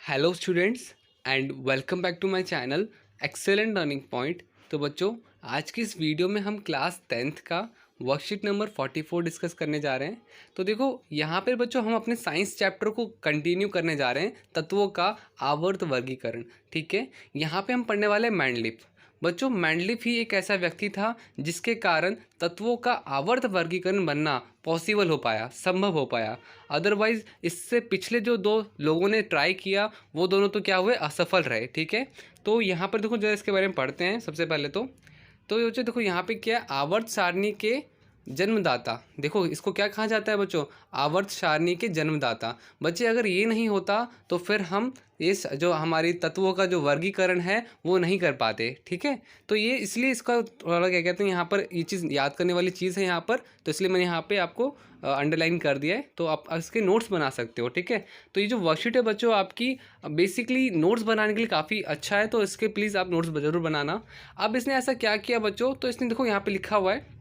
Hello students and welcome back to my channel excellent learning point. तो बच्चों, आज की इस वीडियो में हम क्लास 10th का वर्कशीट नंबर 44 डिस्कस करने जा रहे हैं। तो देखो, यहाँ पर बच्चों हम अपने साइंस चैप्टर को कंटिन्यू करने जा रहे हैं, तत्वों का आवर्त वर्गीकरण। ठीक है, यहाँ पे हम पढ़ने वाले हैं मेंडलीफ। बच्चों, मेंडलीफ ही एक ऐसा व्यक्ति था जिसके कारण तत्वों का आवर्त वर्गीकरण बनना पॉसिबल हो पाया, संभव हो पाया। अदरवाइज इससे पिछले जो दो लोगों ने ट्राई किया वो दोनों तो क्या हुए, असफल रहे। ठीक है, तो यहाँ पर देखो जरा इसके बारे में पढ़ते हैं सबसे पहले। तो ये देखो यहाँ पे क्या है, आवर्त सारणी के जन्मदाता। देखो इसको क्या कहा जाता है बच्चों, आवर्त सारणी के जन्मदाता। बच्चे अगर ये नहीं होता तो फिर हम इस जो हमारी तत्वों का जो वर्गीकरण है वो नहीं कर पाते। ठीक है, तो ये इसलिए इसका थोड़ा क्या कहते हैं, यहाँ पर ये चीज़ याद करने वाली चीज़ है यहाँ पर, तो इसलिए मैंने यहाँ पे आपको अंडरलाइन कर दिया है, तो आप इसके नोट्स बना सकते हो। ठीक है, तो ये जो वर्कशीट है बच्चों आपकी बेसिकली नोट्स बनाने के लिए काफ़ी अच्छा है, तो इसके प्लीज़ आप नोट्स ज़रूर बनाना। अब इसने ऐसा क्या किया बच्चों, तो इसने देखो यहाँ पे लिखा हुआ है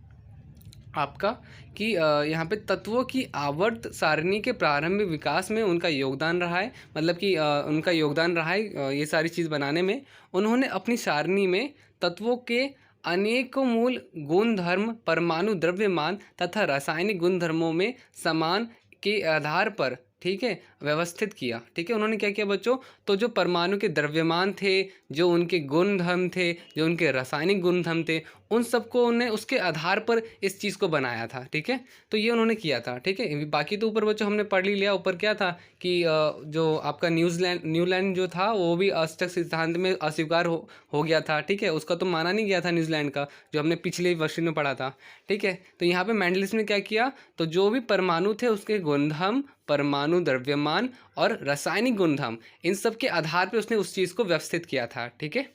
आपका कि यहाँ पे तत्वों की आवर्त सारणी के प्रारंभिक विकास में उनका योगदान रहा है। मतलब कि उनका योगदान रहा है ये सारी चीज़ बनाने में। उन्होंने अपनी सारणी में तत्वों के अनेकों मूल गुण धर्म, परमाणु द्रव्यमान तथा रासायनिक गुणधर्मों में समान के आधार पर, ठीक है, व्यवस्थित किया। ठीक है, उन्होंने क्या किया बच्चों, तो जो परमाणु के द्रव्यमान थे, जो उनके गुण धर्म थे, जो उनके रासायनिक गुण धर्म थे, उन सबको उन्होंने उसके आधार पर इस चीज़ को बनाया था। ठीक है, तो ये उन्होंने किया था। ठीक है, बाकी तो ऊपर बच्चों हमने पढ़ ही लिया। ऊपर क्या था कि जो आपका न्यूजीलैंड जो था वो भी अष्टक सिद्धांत में अस्वीकार हो गया था। ठीक है, उसका तो माना नहीं गया था न्यूजीलैंड का, जो हमने पिछले वर्ष में पढ़ा था। ठीक है, तो यहाँ पे मेंडलिस ने क्या किया, तो जो भी परमाणु थे उसके गुणधर्म, परमाणु द्रव्यमान और रासायनिक गुणधर्म, इन सब के आधार पर उसने उस चीज़ को व्यवस्थित किया था। ठीक है,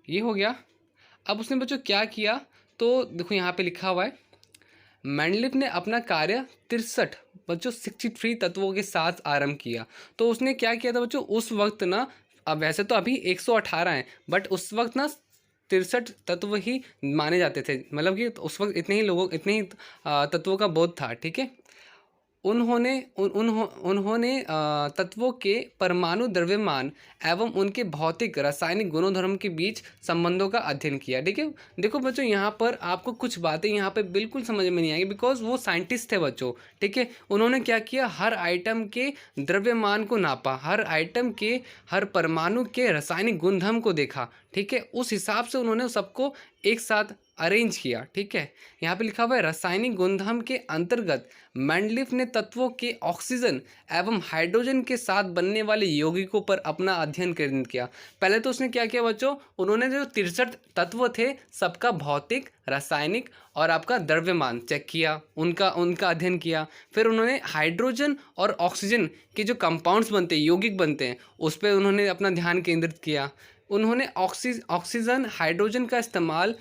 ये हो गया। अब उसने बच्चों क्या किया, तो देखो यहाँ पे लिखा हुआ है, मेंडलीफ ने अपना कार्य 63 बच्चों 63 तत्वों के साथ आरंभ किया। तो उसने क्या किया था बच्चों, उस वक्त ना, अब वैसे तो अभी 118 हैं, बट उस वक्त ना 63 तत्व ही माने जाते थे। मतलब कि उस वक्त इतने ही तत्वों का बोध था। ठीक है, उन्होंने तत्वों के परमाणु द्रव्यमान एवं उनके भौतिक रासायनिक गुणधर्म के बीच संबंधों का अध्ययन किया। ठीक है, देखो बच्चों यहाँ पर आपको कुछ बातें यहाँ पे बिल्कुल समझ में नहीं आएगी, बिकॉज वो साइंटिस्ट थे बच्चों। ठीक है, उन्होंने क्या किया, हर आइटम के द्रव्यमान को नापा, हर आइटम के, हर परमाणु के रासायनिक गुणधर्म को देखा। ठीक है, उस हिसाब से उन्होंने सबको एक साथ अरेंज किया। ठीक है, यहाँ पे लिखा हुआ है, रासायनिक गुणधर्म के अंतर्गत मेंडलीफ ने तत्वों के ऑक्सीजन एवं हाइड्रोजन के साथ बनने वाले यौगिकों पर अपना अध्ययन केंद्रित किया। पहले तो उसने क्या किया बच्चों, उन्होंने जो 63 तत्व थे सबका भौतिक, रासायनिक और आपका द्रव्यमान चेक किया, उनका अध्ययन किया। फिर उन्होंने हाइड्रोजन और ऑक्सीजन के जो कंपाउंड्स बनते हैं, यौगिक बनते हैं, उस पर उन्होंने अपना ध्यान केंद्रित किया। उन्होंने ऑक्सीजन हाइड्रोजन का इस्तेमाल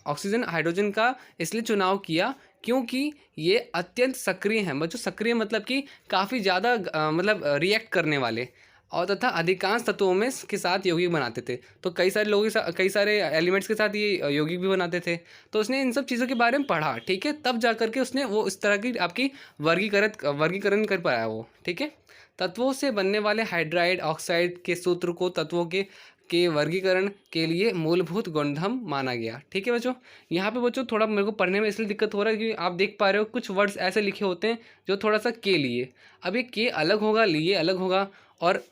ऑक्सीजन हाइड्रोजन का इसलिए चुनाव किया क्योंकि ये अत्यंत सक्रिय हैं बच्चों। सक्रिय मतलब कि काफ़ी ज़्यादा मतलब रिएक्ट करने वाले, और तथा अधिकांश तत्वों में के साथ यौगिक बनाते थे। तो कई सारे लोगों के साथ, कई सारे एलिमेंट्स के साथ ये यौगिक भी बनाते थे। तो उसने इन सब चीज़ों के बारे में पढ़ा। ठीक है, तब जा करके उसने वो इस तरह की आपकी वर्गीकरण कर पाया वो। ठीक है, तत्वों से बनने वाले हाइड्राइड ऑक्साइड के सूत्र को तत्वों के वर्गीकरण के लिए मूलभूत गुणधर्म माना गया। ठीक है बच्चों, यहाँ पे बच्चों थोड़ा मेरे को पढ़ने में इसलिए दिक्कत हो रहा है क्योंकि आप देख पा रहे हो कुछ वर्ड्स ऐसे लिखे होते हैं जो थोड़ा सा के लिए, अब ये के अलग होगा, लिए अलग होगा, और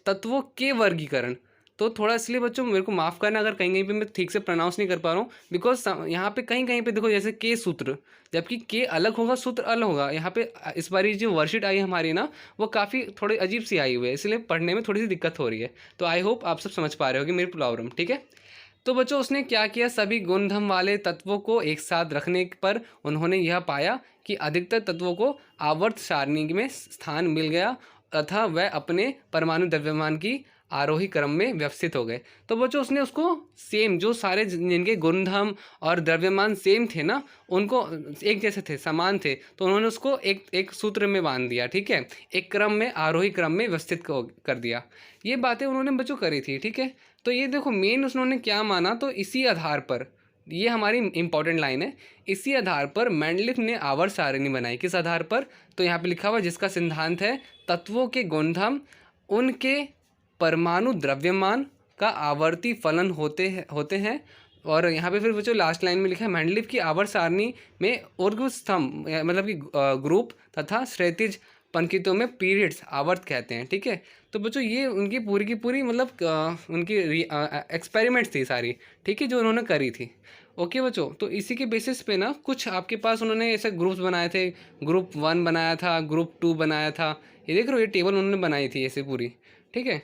तत्वों के वर्गीकरण, तो थोड़ा इसलिए बच्चों मेरे को माफ़ करना अगर कहीं कहीं पे मैं ठीक से प्रोनाउंस नहीं कर पा रहा हूँ, बिकॉज यहाँ पे कहीं कहीं पे देखो जैसे के सूत्र, जबकि के अलग होगा, सूत्र अलग होगा। यहाँ पे इस बार जो वर्कशीट आई हमारी ना, वो काफ़ी थोड़ी अजीब सी आई हुई है, इसलिए पढ़ने में थोड़ी सी दिक्कत हो रही है। तो आई होप आप सब समझ पा रहे हो कि मेरी प्रॉब्लम। ठीक है, तो बच्चों उसने क्या किया, सभी गुणधर्म वाले तत्वों को एक साथ रखने पर उन्होंने यह पाया कि अधिकतर तत्वों को आवर्त सारणी में स्थान मिल गया तथा वह अपने परमाणु द्रव्यमान की आरोही क्रम में व्यवस्थित हो गए। तो बच्चों उसने उसको सेम, जो सारे जिनके गुणधर्म और द्रव्यमान सेम थे ना, उनको एक जैसे थे, समान थे, तो उन्होंने उसको एक सूत्र में बांध दिया। ठीक है, एक क्रम में, आरोही क्रम में व्यवस्थित कर दिया। ये बातें उन्होंने बच्चों करी थी। ठीक है, तो ये देखो मेन उन्होंने क्या माना, तो इसी आधार पर, ये हमारी इंपॉर्टेंट लाइन है, इसी आधार पर मेंडलीफ ने आवर्त सारणी बनाई। किस आधार पर, तो यहाँ पे लिखा हुआ जिसका सिद्धांत है तत्वों के गुणधर्म उनके परमाणु द्रव्यमान का आवर्ती फलन होते हैं। और यहाँ पे फिर बच्चों लास्ट लाइन में लिखा है मेंडलीव की आवर्त सारणी में ऊर्ध्व स्तंभ मतलब कि ग्रुप तथा क्षैतिज पंक्तियों में पीरियड्स आवर्त कहते हैं। ठीक है, तो बच्चों ये उनकी पूरी की पूरी मतलब उनकी एक्सपेरिमेंट्स थी सारी, ठीक है, जो उन्होंने करी थी। ओके बच्चों, तो इसी के बेसिस पे ना कुछ आपके पास उन्होंने ऐसे ग्रुप्स बनाए थे, ग्रुप 1 बनाया था, ग्रुप 2 बनाया था, ये देख रहे हो ये टेबल उन्होंने बनाई थी ऐसे पूरी। ठीक है,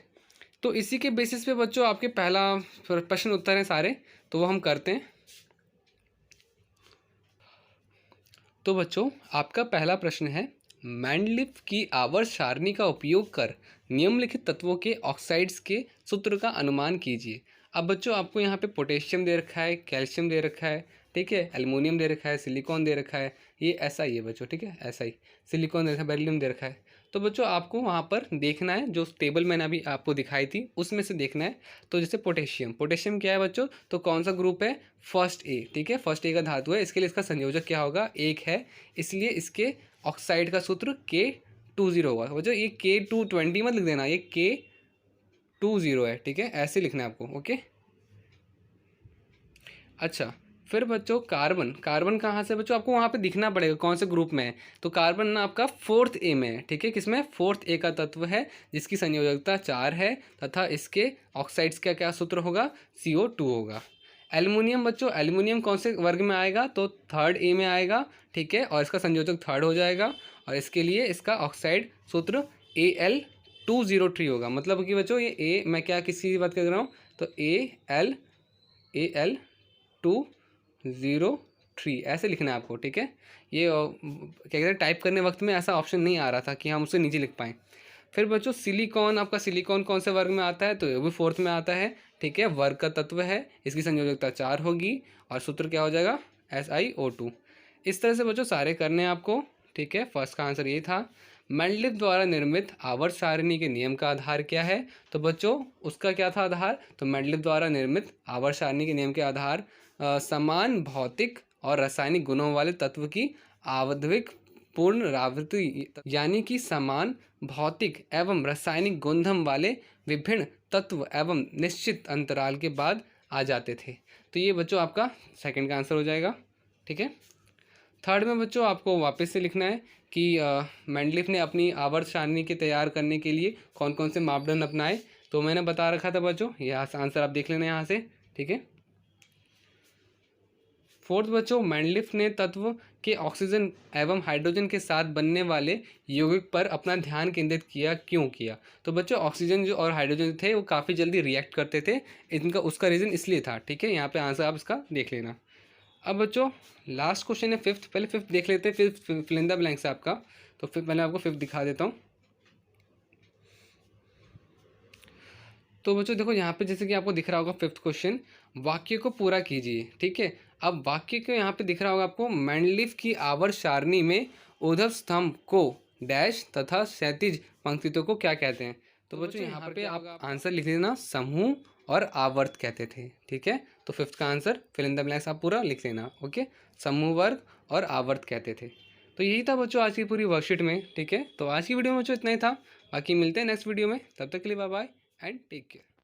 तो इसी के बेसिस पे बच्चों आपके पहला प्रश्न उत्तर है सारे, तो वो हम करते हैं। तो बच्चों आपका पहला प्रश्न है, मेंडलीव की आवर्त सारणी का उपयोग कर निम्नलिखित तत्वों के ऑक्साइड्स के सूत्र का अनुमान कीजिए। अब बच्चों आपको यहाँ पे पोटेशियम दे रखा है, कैल्शियम दे रखा है, ठीक है, एल्युमिनियम दे रखा है, सिलिकॉन दे रखा है, ये ऐसा ही है बच्चों, ठीक है, ऐसा ही सिलिकॉन दे रखा है, बेरिलियम दे रखा है। तो बच्चों आपको वहाँ पर देखना है, जो टेबल मैंने अभी आपको दिखाई थी उसमें से देखना है। तो जैसे पोटेशियम क्या है बच्चों, तो कौन सा ग्रुप है, फर्स्ट ए, ठीक है, फर्स्ट ए का धातु है, इसके लिए इसका संयोजक क्या होगा, 1 है, इसलिए इसके ऑक्साइड का सूत्र K20 होगा बच्चों। ये K220 मत लिख देना, ये K20 है, ठीक है, ऐसे लिखना है आपको। ओके, अच्छा, फिर बच्चों कार्बन कहाँ से बच्चों, आपको वहाँ पे दिखना पड़ेगा कौन से ग्रुप में है। तो कार्बन ना आपका 4th ए में है, ठीक है, किसमें, 4th ए का तत्व है, जिसकी संयोजकता 4 है तथा इसके ऑक्साइड्स का क्या सूत्र होगा, CO2 होगा। एल्युमिनियम बच्चों, एल्युमिनियम कौन से वर्ग में आएगा, तो 3rd ए में आएगा, ठीक है, और इसका संयोजक 3rd हो जाएगा, और इसके लिए इसका ऑक्साइड सूत्र Al2O3 होगा। मतलब कि बच्चों ये ए, मैं क्या किसी बात कर रहा हूँ, तो Al2O3 ऐसे लिखना है आपको, ठीक है। ये क्या कहते हैं, टाइप करने वक्त में ऐसा ऑप्शन नहीं आ रहा था कि हम उसे नीचे लिख पाएँ। फिर बच्चों सिलिकॉन, आपका सिलिकॉन कौन से वर्ग में आता है, तो ये भी 4th में आता है, ठीक है, वर्ग का तत्व है, इसकी संयोजकता 4 होगी, और सूत्र क्या हो जाएगा, SiO2। इस तरह से बच्चों सारे करने हैं आपको, ठीक है। फर्स्ट का आंसर ये था। मेंडलीव द्वारा निर्मित आवर्त सारणी के नियम का आधार क्या है, तो बच्चों उसका क्या था आधार, तो मेंडलीव द्वारा निर्मित आवर्त सारणी के नियम के आधार समान भौतिक और रासायनिक गुणों वाले तत्व की आवधिक पुनरावृत्ति, यानी कि समान भौतिक एवं रासायनिक गुणधर्म वाले विभिन्न तत्व एवं निश्चित अंतराल के बाद आ जाते थे। तो ये बच्चों आपका सेकंड का आंसर हो जाएगा, ठीक है। थर्ड में बच्चों आपको वापस से लिखना है कि मेंडलीव ने अपनी आवर्त सारणी के तैयार करने के लिए कौन कौन से मापदंड अपनाए। तो मैंने बता रखा था बच्चों, यहाँ से आंसर आप देख लेना यहाँ से, ठीक है। फोर्थ बच्चों, मेंडलीव ने तत्व के ऑक्सीजन एवं हाइड्रोजन के साथ बनने वाले यौगिक पर अपना ध्यान केंद्रित किया, क्यों किया। तो बच्चों ऑक्सीजन जो और हाइड्रोजन थे वो काफ़ी जल्दी रिएक्ट करते थे, इनका उसका रीज़न इसलिए था, ठीक है। यहाँ पे आंसर आप इसका देख लेना। अब बच्चों लास्ट क्वेश्चन है फिफ्थ, पहले फिफ्थ देख लेते हैं, फिर फिल इन द ब्लैंक्स आपका। तो फिर पहले आपको फिफ्थ दिखा देता हूँ। तो बच्चों देखो यहाँ पे जैसे कि आपको दिख रहा होगा फिफ्थ क्वेश्चन, वाक्य को पूरा कीजिए, ठीक है। अब वाक्य को यहाँ पे दिख रहा होगा आपको, मेंडलीव की आवर्त सारणी में ऊर्ध्व स्तंभ को डैश तथा क्षैतिज पंक्तियों को क्या कहते हैं। तो बच्चों यहाँ पे आप आंसर लिख देना, समूह और आवर्त कहते थे, ठीक है। तो फिफ्थ का answer fill in the blanks आप पूरा लिख लेना, ओके। समूह वर्ग और आवर्त कहते थे। तो यही था बच्चों आज की पूरी वर्कशीट में, ठीक है। तो आज की वीडियो में बच्चों इतना ही था, बाकी मिलते हैं नेक्स्ट वीडियो में, तब तक के लिए bye bye and take care.